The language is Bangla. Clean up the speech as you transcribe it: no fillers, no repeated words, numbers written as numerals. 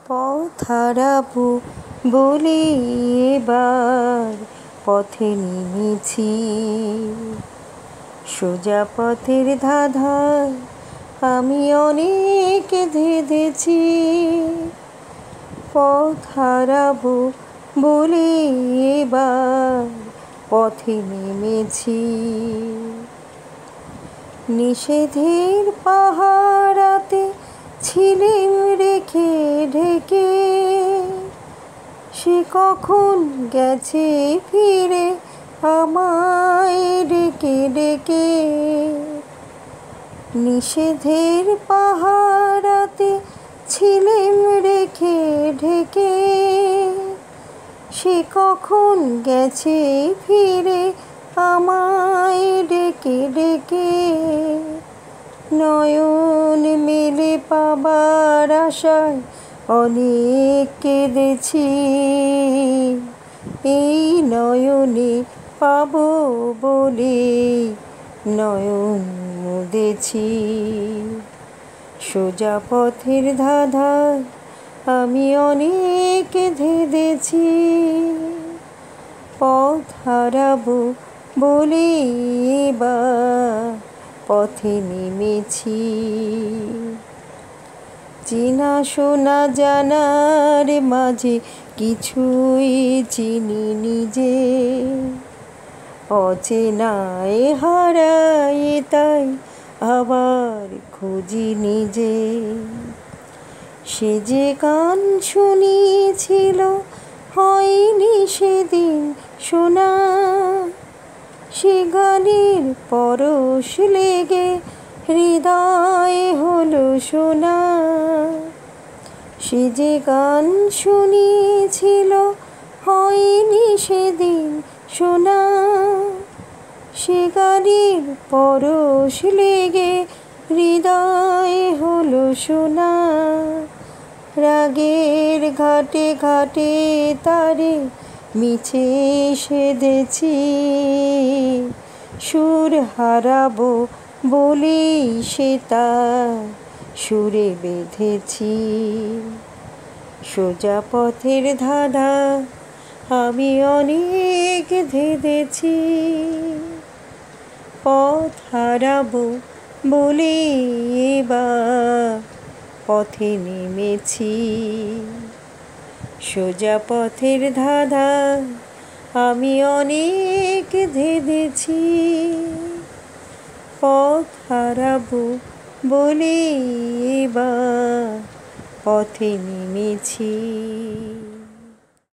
পথ হারাবো বলে এবার পথে নেমেছি, সোজা পথের ধাঁধায় আমি অনেক ধেঁধেছি। পথ হারাবো বলে এবার পথে নেমেছি, নিষেধের পাহারাতে ছিলিম রেখে ঢেকে। সে কখন গেছে ফিরে আমায় ডেকে ডেকে। নিষেধের পাহারাতে ছিলিম রেখে ঢেকে। সে কখন গেছে ফিরে আমায় ডেকে ডেকে। নয়ন মেলে পাবার আশায় অনেক কেঁদেছি, এই নয়নে পাবো বলে নয়ন মুদেছি। সোজা পথের ধাঁধায় আমি অনেক ধেঁধেছি, পথ হারাবো বলে এবার পথে নেমেছি। চেনা শোনা জানার মাঝে কিছুই চিনি নিজে, অচেনায় হারাই তাই আবার খুঁজি নিজে। সে যে গান শুনিয়েছিল হয়নি সেদিন শোনা, সে গানের পরশ লেগে হৃদয়ে হলো শোনা। সে যে গান শুনিয়েছিল হয়নি সেদিন শোনা, সে গানের পরশ লেগে হৃদয়ে হলো শোনা। রাগের ঘাটে ঘাটে তারে মিছে সেধেছি, সুর হারাবো বলেই সে তার সুরে বেঁধেছি। সোজা পথের ধাঁধায় আমি অনেক ধেঁধেছি, পথ হারাবো বলে এবার পথে নেমেছি। সোজা পথের ধাঁধায় আমি অনেক ধেঁধেছি, পথ হারাবো বলে এবার পথে নেমেছি।